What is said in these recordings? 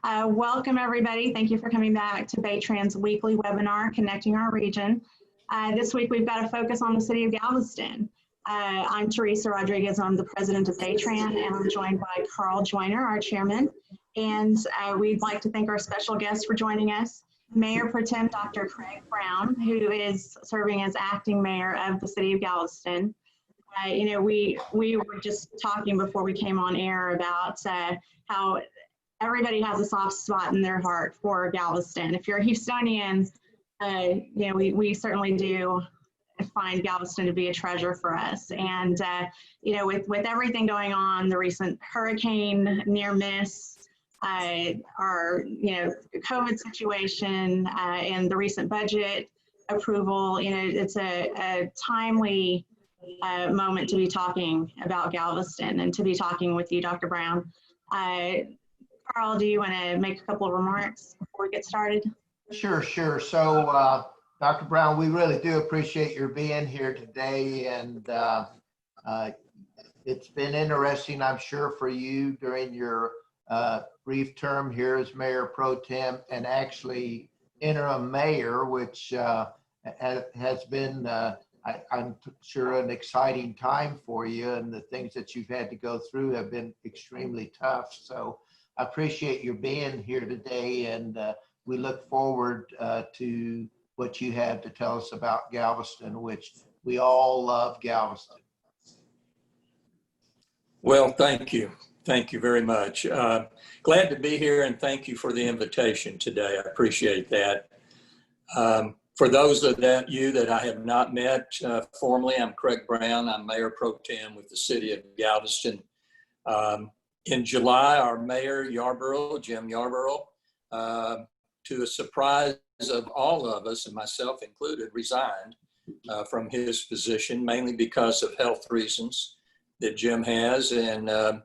Welcome everybody. Thank you for coming back to BayTran's weekly webinar, Connecting Our Region. This week we've got a focus on the city of Galveston. I'm Teresa Rodriguez. I'm the president of BayTran, and I'm joined by Carl Joyner, our chairman. And we'd like to thank our special guest for joining us, Mayor Pro Tem Dr. Craig Brown, who is serving as acting mayor of the city of Galveston. We were just talking before we came on air about how everybody has a soft spot in their heart for Galveston. If you're a Houstonian, we certainly do find Galveston to be a treasure for us. And with everything going on, the recent hurricane near miss, our COVID situation, and the recent budget approval, it's a timely moment to be talking about Galveston and to be talking with you, Dr. Brown. Carl, do you want to make a couple of remarks before we get started? Sure. So, Dr. Brown, we really do appreciate your being here today, and it's been interesting, I'm sure, for you during your brief term here as Mayor Pro Tem and actually interim mayor, which has been, I'm sure, an exciting time for you, and the things that you've had to go through have been extremely tough. So I appreciate your being here today, and we look forward to what you have to tell us about Galveston, which we all love Galveston. Well, thank you. Thank you very much. Glad to be here, and thank you for the invitation today. I appreciate that. For those of you that I have not met formally, I'm Craig Brown. I'm Mayor Pro Tem with the city of Galveston. In July, our mayor, Jim Yarborough, to a surprise of all of us, and myself included, resigned from his position, mainly because of health reasons that Jim has. And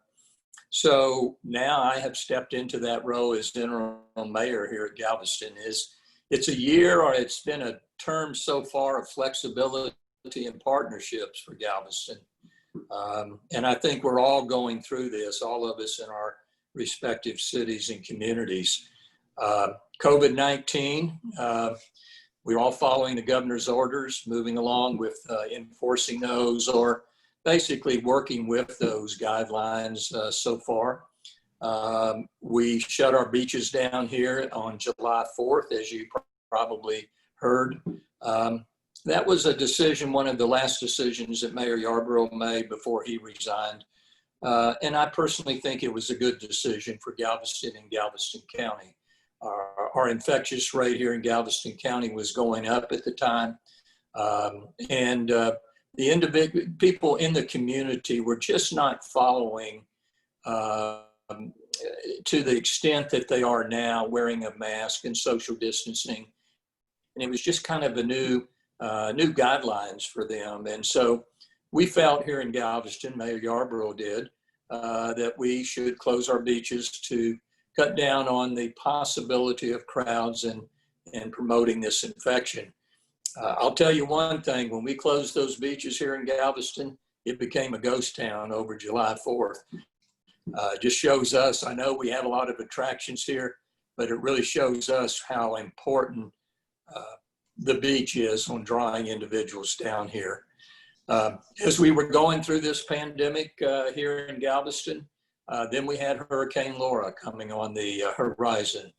so now I have stepped into that role as interim mayor here at Galveston. It's a year, or it's been a term so far, of flexibility and partnerships for Galveston. And I think we're all going through this, all of us in our respective cities and communities. COVID-19, we're all following the governor's orders, moving along with enforcing those, or basically working with those guidelines so far. We shut our beaches down here on July 4th, as you probably heard. That was a decision, one of the last decisions that Mayor Yarborough made before he resigned. And I personally think it was a good decision for Galveston and Galveston County. Our infectious rate here in Galveston County was going up at the time. And the individual people in the community were just not following to the extent that they are now, wearing a mask and social distancing. And it was just kind of a new guidelines for them. And so we felt here in Galveston, Mayor Yarborough did, that we should close our beaches to cut down on the possibility of crowds and promoting this infection. I'll tell you one thing, when we closed those beaches here in Galveston, it became a ghost town over July 4th. Just shows us, I know we have a lot of attractions here, but it really shows us how important the beach is on drawing individuals down here. As we were going through this pandemic here in Galveston, then we had Hurricane Laura coming on the horizon.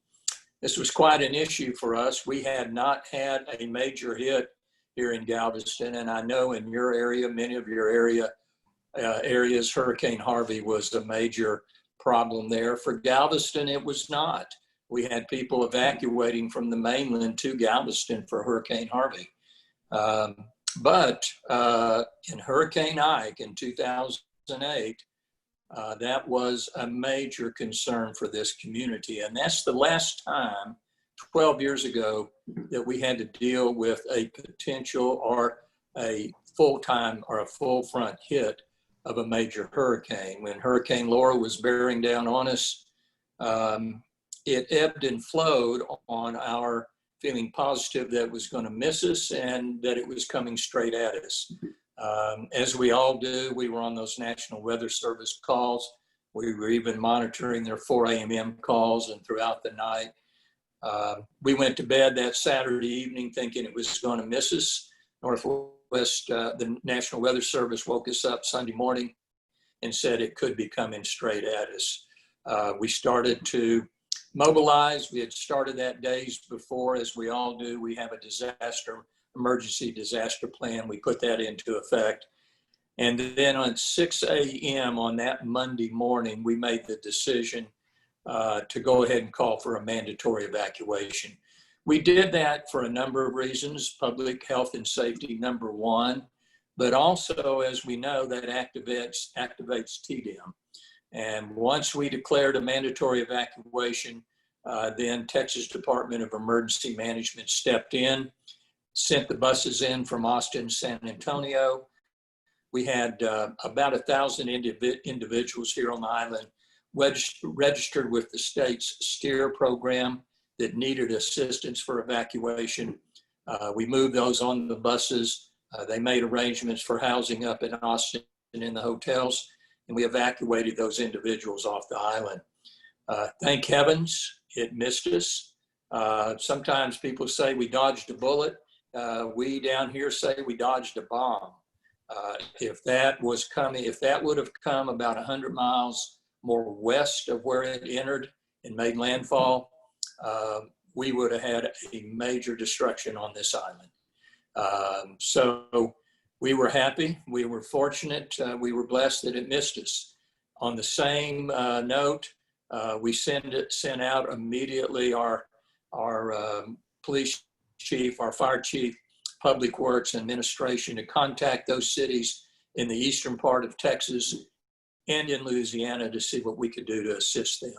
This was quite an issue for us. We had not had a major hit here in Galveston, and I know in your area, many of your areas, Hurricane Harvey was a major problem there. For Galveston, it was not. We had people evacuating from the mainland to Galveston for Hurricane Harvey. But in Hurricane Ike in 2008, that was a major concern for this community. And that's the last time, 12 years ago, that we had to deal with a potential or a full-time or a full-front hit of a major hurricane. When Hurricane Laura was bearing down on us, it ebbed and flowed on our feeling positive that it was going to miss us and that it was coming straight at us. As we all do, we were on those National Weather Service calls We were even monitoring their 4 a.m. calls and throughout the night. We went to bed that Saturday evening thinking it was going to miss us. Northwest, the National Weather Service woke us up Sunday morning and said it could be coming straight at us. We started to mobilize. We had started that days before. As we all do, we have a emergency disaster plan. We put that into effect. And then on 6 a.m. on that Monday morning, we made the decision to go ahead and call for a mandatory evacuation. We did that for a number of reasons, public health and safety, number one, but also, as we know, that activates TDM. And once we declared a mandatory evacuation, then Texas Department of Emergency Management stepped in, sent the buses in from Austin, San Antonio. We had about 1,000 individuals here on the island registered with the state's STEER program that needed assistance for evacuation. We moved those on the buses. They made arrangements for housing up in Austin and in the hotels, and we evacuated those individuals off the island. Thank heavens it missed us. Sometimes people say we dodged a bullet. We down here say we dodged a bomb. If that would have come about 100 miles more west of where it entered and made landfall, we would have had a major destruction on this island. So we were happy, we were fortunate, we were blessed that it missed us. On the same note, we sent out immediately our police chief, our fire chief, Public Works Administration to contact those cities in the eastern part of Texas and in Louisiana to see what we could do to assist them.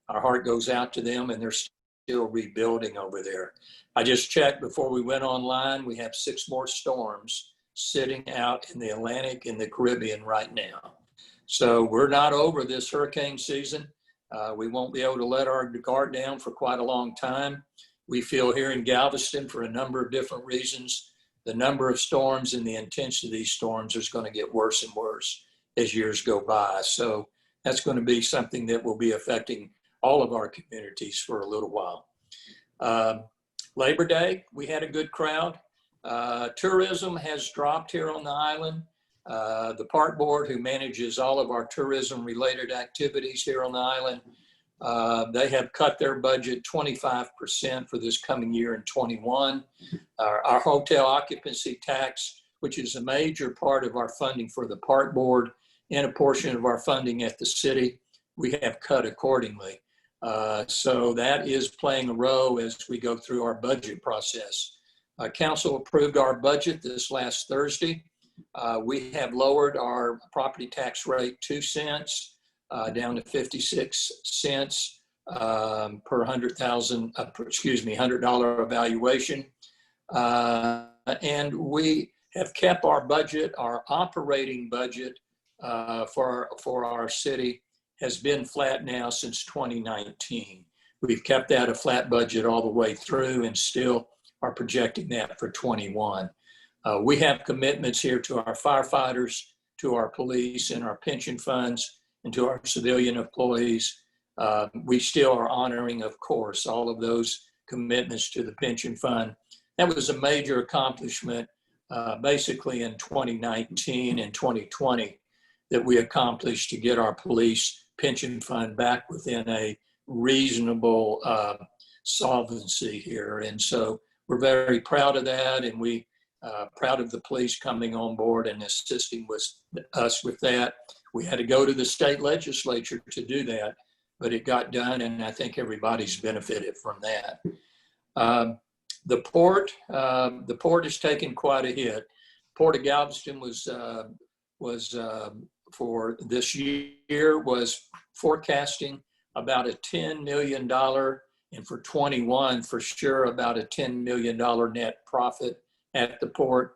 Our heart goes out to them, and they're still rebuilding over there. I just checked before we went online. We have 6 more storms sitting out in the Atlantic and the Caribbean right now. So we're not over this hurricane season. We won't be able to let our guard down for quite a long time. We feel here in Galveston, for a number of different reasons, the number of storms and the intensity of these storms is going to get worse and worse as years go by. So that's going to be something that will be affecting all of our communities for a little while. Labor Day, we had a good crowd. Tourism has dropped here on the island. The park board, who manages all of our tourism related activities here on the island, they have cut their budget 25% for this coming year in 21. Our hotel occupancy tax, which is a major part of our funding for the park board and a portion of our funding at the city, we have cut accordingly. So that is playing a role as we go through our budget process. Council approved our budget this last Thursday. We have lowered our property tax rate 2 cents down to 56 cents per $100 evaluation. And we have kept our budget, our operating budget for our city has been flat now since 2019. We've kept that a flat budget all the way through and still are projecting that for 21. We have commitments here to our firefighters, to our police and our pension funds, and to our civilian employees. We still are honoring, of course, all of those commitments to the pension fund. That was a major accomplishment basically in 2019 and 2020 that we accomplished to get our police pension fund back within a reasonable solvency here. And so we're very proud of that, and we proud of the police coming on board and assisting with us with that. We had to go to the state legislature to do that, but it got done, and I think everybody's benefited from that. The port has taken quite a hit. Port of Galveston was for this year was forecasting about a $10 million, and for 21 for sure about a $10 million net profit at the port.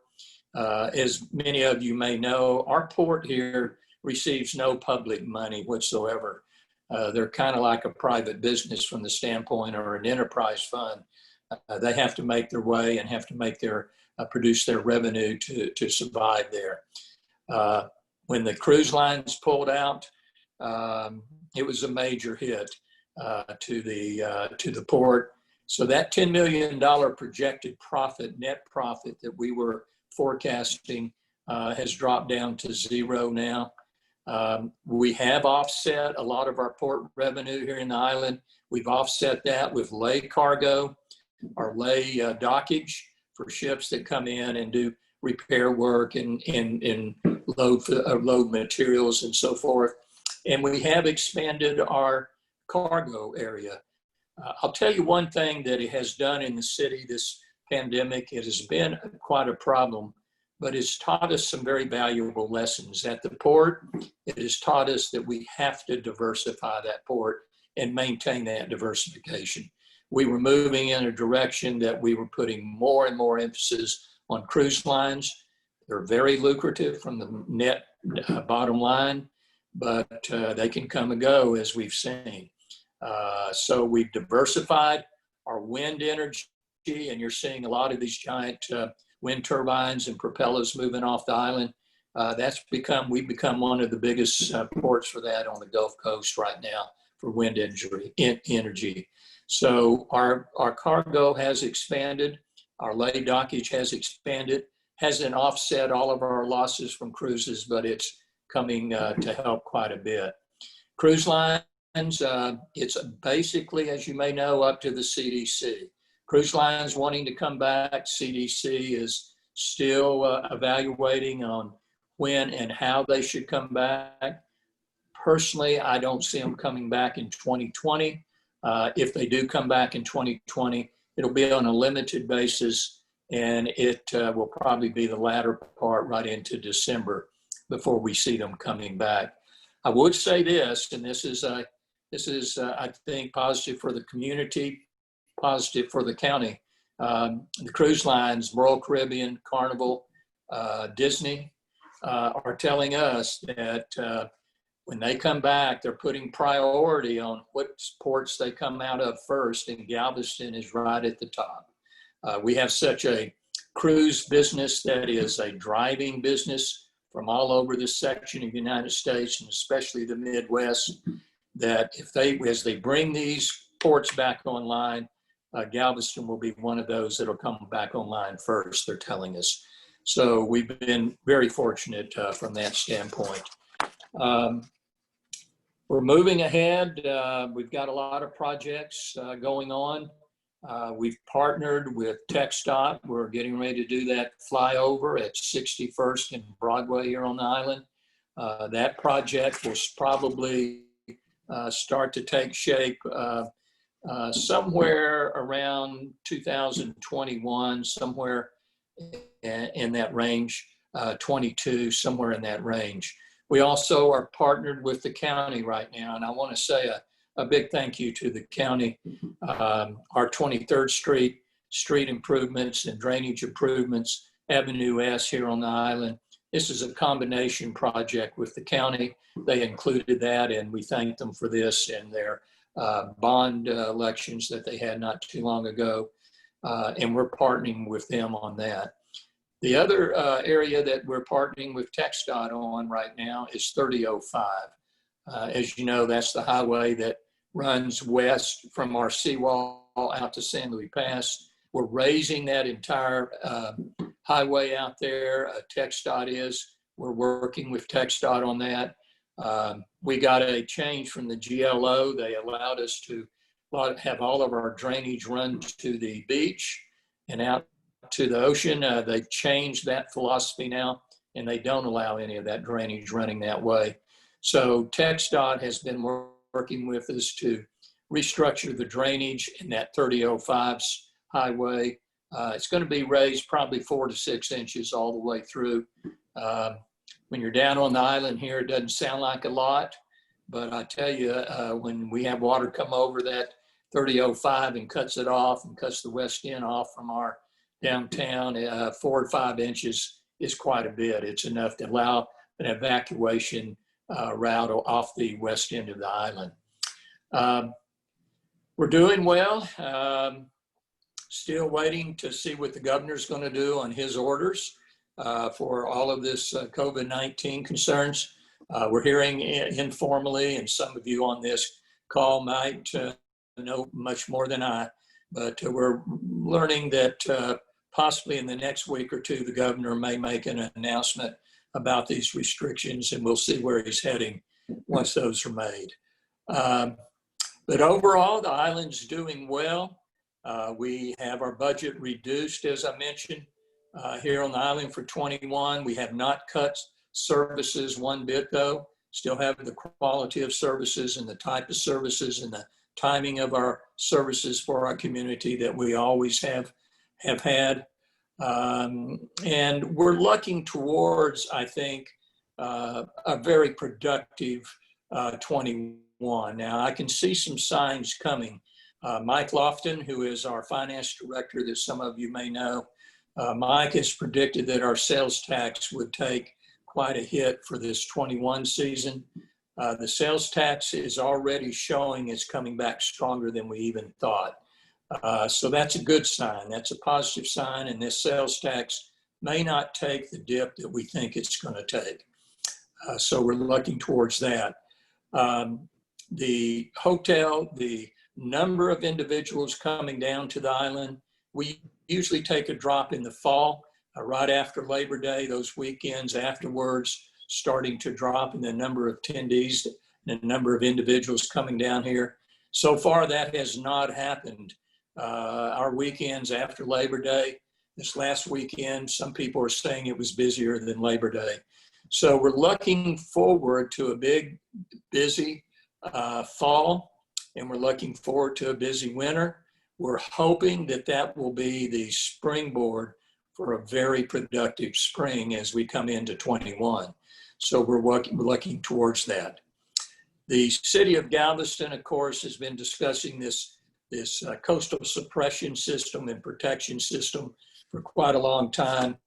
As many of you may know, our port here receives no public money whatsoever. They're kind of like a private business from the standpoint or an enterprise fund. They have to make their way and have to make their produce their revenue to survive there. When the cruise lines pulled out, it was a major hit to the port. So that $10 million projected profit, net profit that we were forecasting has dropped down to zero now. We have offset a lot of our port revenue here in the island. We've offset that with lay cargo, or lay dockage for ships that come in and do repair work and load materials and so forth. And we have expanded our cargo area. I'll tell you one thing that it has done in the city, this pandemic. It has been quite a problem, but it's taught us some very valuable lessons. At the port, it has taught us that we have to diversify that port and maintain that diversification. We were moving in a direction that we were putting more and more emphasis on cruise lines. They're very lucrative from the net bottom line, but they can come and go, as we've seen. So we've diversified our wind energy, and you're seeing a lot of these giant wind turbines and propellers moving off the island. We've become one of the biggest ports for that on the Gulf Coast right now for wind energy. So our cargo has expanded, our lay dockage has expanded, hasn't offset all of our losses from cruises, but it's coming to help quite a bit. Cruise lines, it's basically, as you may know, up to the CDC. Cruise lines wanting to come back, CDC is still evaluating on when and how they should come back. Personally, I don't see them coming back in 2020. If they do come back in 2020, it'll be on a limited basis, and it will probably be the latter part right into December before we see them coming back. I would say this, and this is I think positive for the community, positive for the county. The cruise lines, Royal Caribbean, Carnival, Disney, are telling us that when they come back, they're putting priority on what ports they come out of first, and Galveston is right at the top. We have such a cruise business that is a driving business from all over this section of the United States, and especially the Midwest, that as they bring these ports back online, Galveston will be one of those that'll come back online first, they're telling us. So we've been very fortunate from that standpoint. We're moving ahead. We've got a lot of projects going on. We've partnered with TxDOT. We're getting ready to do that flyover at 61st and Broadway here on the island. That project will probably start to take shape somewhere around 2021, somewhere in that range, 22, somewhere in that range. We also are partnered with the county right now, and I want to say a big thank you to the county. Our 23rd Street improvements and drainage improvements, Avenue S here on the island. This is a combination project with the county. They included that, and we thank them for this and their bond elections that they had not too long ago. And we're partnering with them on that. The other area that we're partnering with TxDOT on right now is 3005. As you know, that's the highway that runs west from our seawall out to San Luis Pass. We're raising that entire highway out there. TxDOT is. We're working with TxDOT on that. We got a change from the GLO. They allowed us to have all of our drainage run to the beach and out to the ocean. They changed that philosophy now, and they don't allow any of that drainage running that way. So TxDOT has been working with us to restructure the drainage in that 3005 highway. It's going to be raised probably 4 to 6 inches all the way through. When you're down on the island here, it doesn't sound like a lot, but I tell you, when we have water come over that 3005 and cuts it off and cuts the west end off from our downtown, 4 to 5 inches is quite a bit. It's enough to allow an evacuation route off the west end of the island. We're doing well. Still waiting to see what the governor's going to do on his orders for all of this COVID-19 concerns. We're hearing informally, and some of you on this call might know much more than I, but we're learning that possibly in the next week or two, the governor may make an announcement about these restrictions, and we'll see where he's heading once those are made. But overall, the island's doing well. We have our budget reduced, as I mentioned, here on the island for 21. We have not cut services one bit, though. Still have the quality of services and the type of services and the timing of our services for our community that we always have had. And we're looking towards, I think, a very productive 21. Now, I can see some signs coming. Mike Lofton, who is our finance director that some of you may know, Mike has predicted that our sales tax would take quite a hit for this 21 season. The sales tax is already showing it's coming back stronger than we even thought. So that's a good sign. That's a positive sign. And this sales tax may not take the dip that we think it's going to take. So we're looking towards that. The hotel, the number of individuals coming down to the island, we usually take a drop in the fall, right after Labor Day, those weekends afterwards, starting to drop in the number of attendees and the number of individuals coming down here. So far, that has not happened. Our weekends after Labor Day, this last weekend, some people are saying it was busier than Labor Day. So we're looking forward to a big, busy fall, and we're looking forward to a busy winter. We're hoping that that will be the springboard for a very productive spring as we come into 21. So we're looking towards that. The city of Galveston, of course, has been discussing this coastal suppression system and protection system for quite a long time.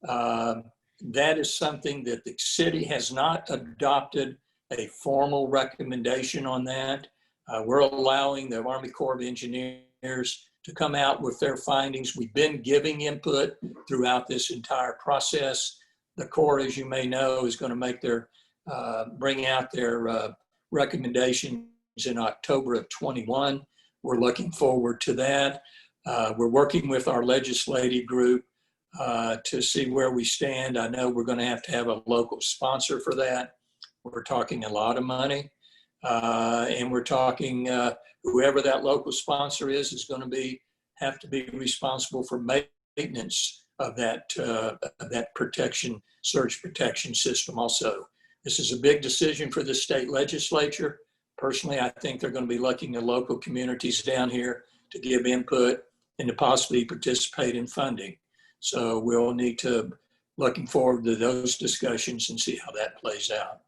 That is something that the city has not adopted a formal recommendation on that. We're allowing the Army Corps of Engineers to come out with their findings. We've been giving input throughout this entire process. The Corps, as you may know, is going to make bring out their recommendations in October of 21. We're looking forward to that. We're working with our legislative group to see where we stand. I know we're going to have a local sponsor for that. We're talking a lot of money. And we're talking whoever that local sponsor is going to have to be responsible for maintenance of that surge protection system also. This is a big decision for the state legislature. Personally, I think they're going to be looking to local communities down here to give input and to possibly participate in funding. So we'll need to looking forward to those discussions and see how that plays out.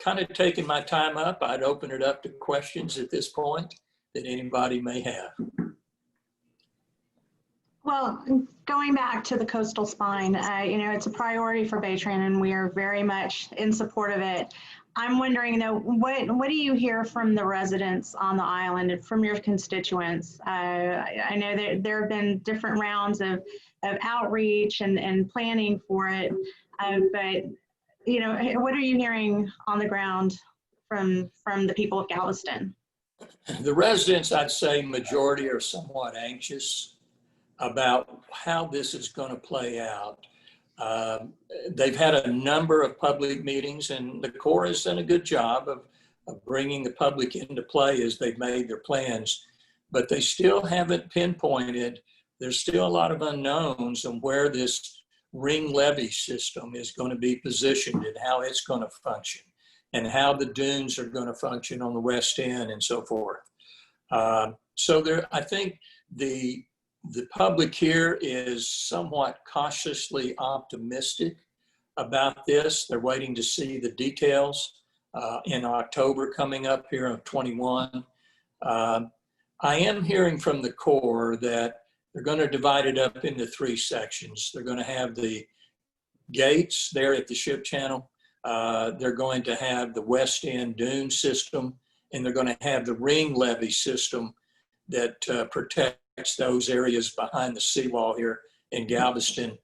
Kind of taking my time up, I'd open it up to questions at this point that anybody may have. Well, going back to the coastal spine, it's a priority for BayTran, and we are very much in support of it. I'm wondering, though, what do you hear from the residents on the island and from your constituents? I know that there have been different rounds of outreach and planning for it, but what are you hearing on the ground from the people of Galveston? The residents, I'd say majority are somewhat anxious about how this is going to play out. They've had a number of public meetings, and the Corps has done a good job of bringing the public into play as they've made their plans, but they still haven't pinpointed. There's still a lot of unknowns on where this ring levee system is going to be positioned and how it's going to function and how the dunes are going to function on the west end and so forth. So I think the public here is somewhat cautiously optimistic about this. They're waiting to see the details in October coming up here of 21. I am hearing from the Corps that they're going to divide it up into 3 sections. They're going to have the gates there at the ship channel. They're going to have the west end dune system, and they're going to have the ring levee system that protects those areas behind the seawall here in Galveston.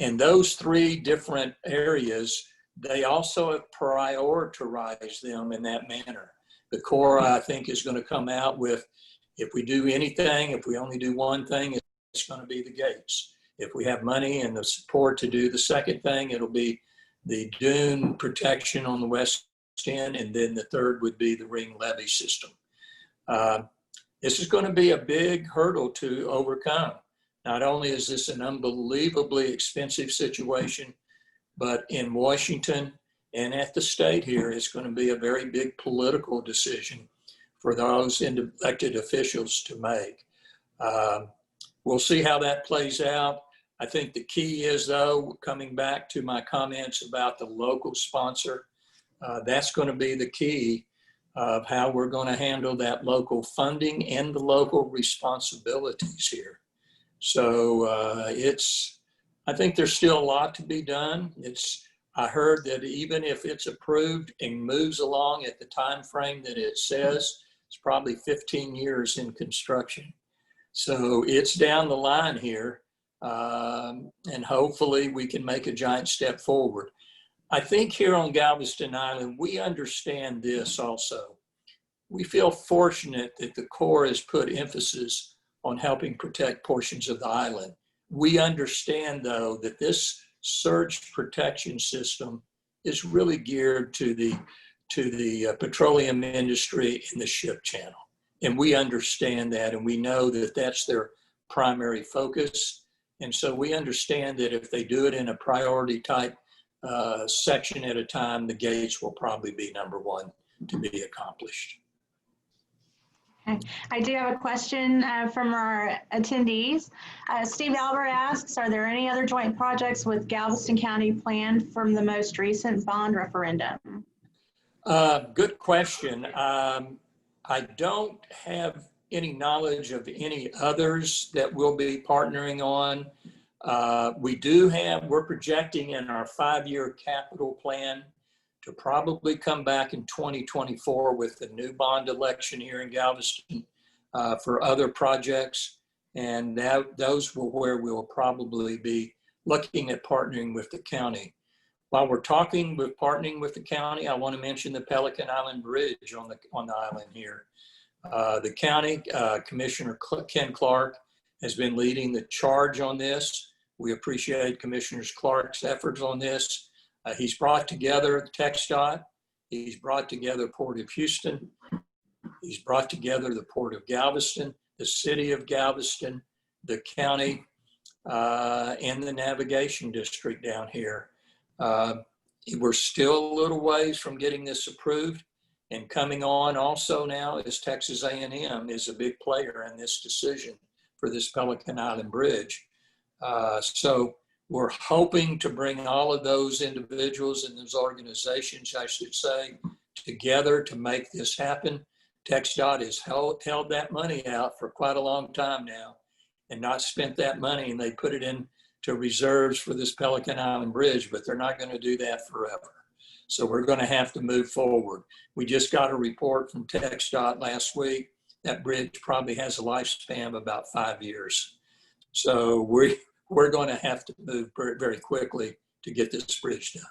And those 3 different areas they also have prioritized them in that manner. The Corps, I think, is going to come out with, if we do anything, if we only do one thing, it's going to be the gates. If we have money and the support to do the second thing, it'll be the dune protection on the west end, and then the third would be the ring levee system. This is going to be a big hurdle to overcome. Not only is this an unbelievably expensive situation, but in Washington and at the state here, it's going to be a very big political decision for those elected officials to make. We'll see how that plays out. I think the key is, though, coming back to my comments about the local sponsor, that's going to be the key of how we're going to handle that local funding and the local responsibilities here. So I think there's still a lot to be done. I heard that even if it's approved and moves along at the time frame that it says, it's probably 15 years in construction. So it's down the line here, and hopefully we can make a giant step forward. I think here on Galveston Island, we understand this also. We feel fortunate that the Corps has put emphasis on helping protect portions of the island. We understand, though, that this surge protection system is really geared to the petroleum industry and the ship channel. And we understand that, and we know that that's their primary focus. And so we understand that if they do it in a priority type section at a time, the gates will probably be number one to be accomplished. Okay. I do have a question from our attendees. Steve Albert asks, are there any other joint projects with Galveston County planned from the most recent bond referendum? Good question. I don't have any knowledge of any others that we'll be partnering on. We're projecting in our 5-year capital plan to probably come back in 2024 with the new bond election here in Galveston for other projects. And those will where we'll probably be looking at partnering with the county. While we're talking with partnering with the county, I want to mention the Pelican Island Bridge on the island here. The county Commissioner Ken Clark has been leading the charge on this. We appreciate Commissioner Clark's efforts on this. He's brought together TxDOT. He's brought together Port of Houston. He's brought together the Port of Galveston, the City of Galveston, the county, and the Navigation District down here. We're still a little ways from getting this approved, and coming on also now is Texas A&M is a big player in this decision for this Pelican Island Bridge. So we're hoping to bring all of those individuals and those organizations, I should say, together to make this happen. TxDOT has held that money out for quite a long time now and not spent that money, and they put it into reserves for this Pelican Island Bridge, but they're not going to do that forever. So we're going to have to move forward. We just got a report from TxDOT last week. That bridge probably has a lifespan of about 5 years. So we're going to have to move very, very quickly to get this bridge done.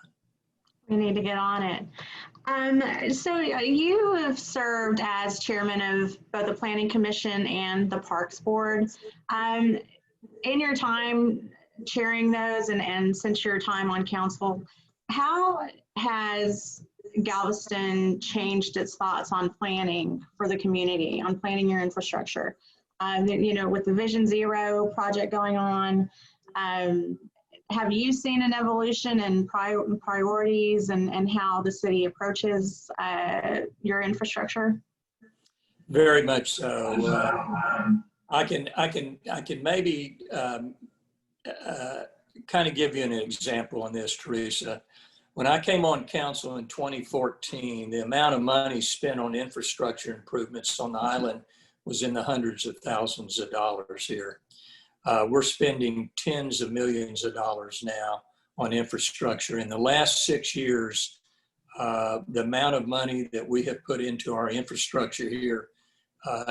We need to get on it. So you have served as chairman of both the Planning Commission and the Parks Board. In your time chairing those and since your time on council, how has Galveston changed its thoughts on planning for the community, on planning your infrastructure? With the Vision Zero project going on, have you seen an evolution in priorities and how the city approaches your infrastructure? Very much so. I can maybe kind of give you an example on this, Teresa. When I came on council in 2014, the amount of money spent on infrastructure improvements on the island was in the hundreds of thousands of dollars here. We're spending tens of millions of dollars now on infrastructure. In the last 6 years, the amount of money that we have put into our infrastructure here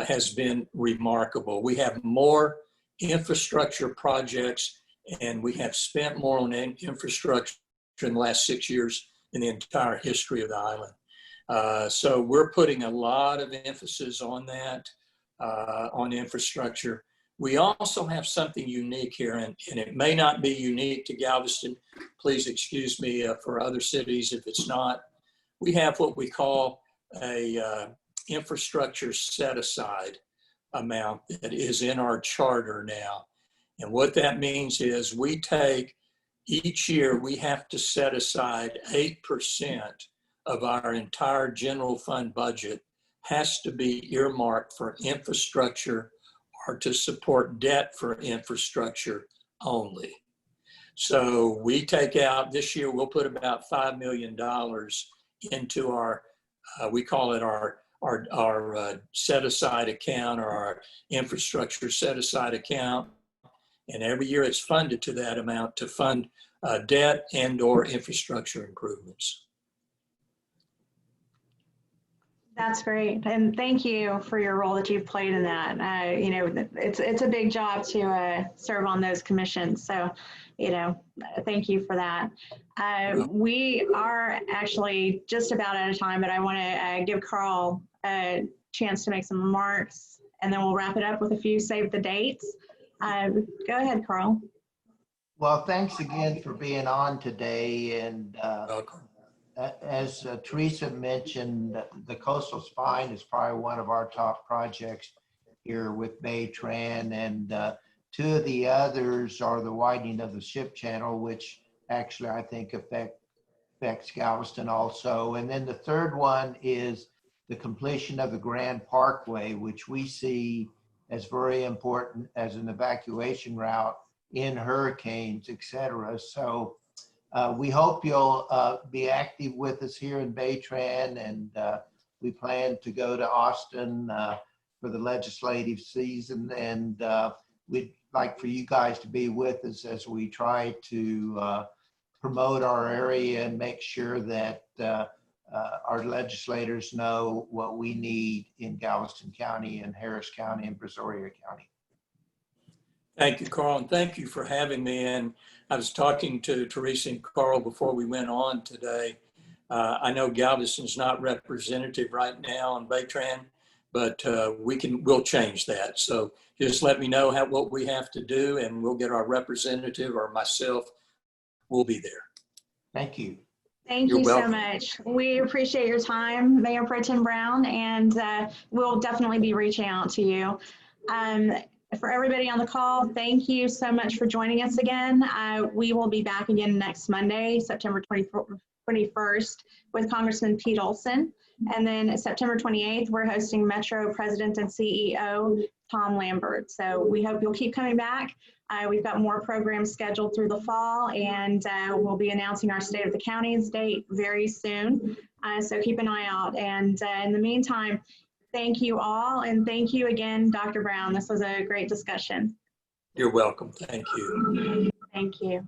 has been remarkable. We have more infrastructure projects, and we have spent more on infrastructure in the last 6 years in the entire history of the island. So we're putting a lot of emphasis on that, on infrastructure. We also have something unique here, and it may not be unique to Galveston. Please excuse me for other cities if it's not. We have what we call a infrastructure set-aside amount that is in our charter now. And what that means is we take, each year we have to set aside 8% of our entire general fund budget has to be earmarked for infrastructure or to support debt for infrastructure only. So we take out, this year we'll put about $5 million into our, we call it our set-aside account, or our infrastructure set-aside account. And every year it's funded to that amount to fund debt and or infrastructure improvements. That's great, and thank you for your role that you've played in that. You know, it's a big job to serve on those commissions. So, you know, thank you for that. We are actually just about out of time, but I want to give Carl a chance to make some remarks, and then we'll wrap it up with a few save the dates. Go ahead, Carl. Well, thanks again for being on today. And Welcome. as Teresa mentioned, the coastal spine is probably one of our top projects here with BayTran, and two of the others are the widening of the ship channel, which actually I think affects Galveston also. And then the third one is the completion of the Grand Parkway, which we see as very important as an evacuation route in hurricanes, etc. So we hope you'll be active with us here in BayTran, and we plan to go to Austin for the legislative season, and we'd like for you guys to be with us as we try to promote our area and make sure that our legislators know what we need in Galveston County and Harris County and Brazoria County. Thank you, Carl, and thank you for having me. And I was talking to Teresa and Carl before we went on today. I know Galveston's not representative right now on BayTran, but we'll change that. So just let me know what we have to do, and we'll get our representative, or myself will be there. Thank you. Thank you so much. We appreciate your time, Mayor Pro Tem Brown, and we'll definitely be reaching out to you. For everybody on the call, thank you so much for joining us again. We will be back again next Monday, September 21st, with Congressman Pete Olson. And then September 28th, we're hosting Metro President and CEO Tom Lambert. So we hope you'll keep coming back. We've got more programs scheduled through the fall, and we'll be announcing our State of the County's date very soon. So keep an eye out. And in the meantime, thank you all. And thank you again, Dr. Brown. This was a great discussion. You're welcome. Thank you. Thank you.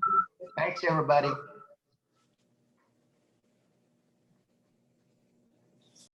Thanks, everybody.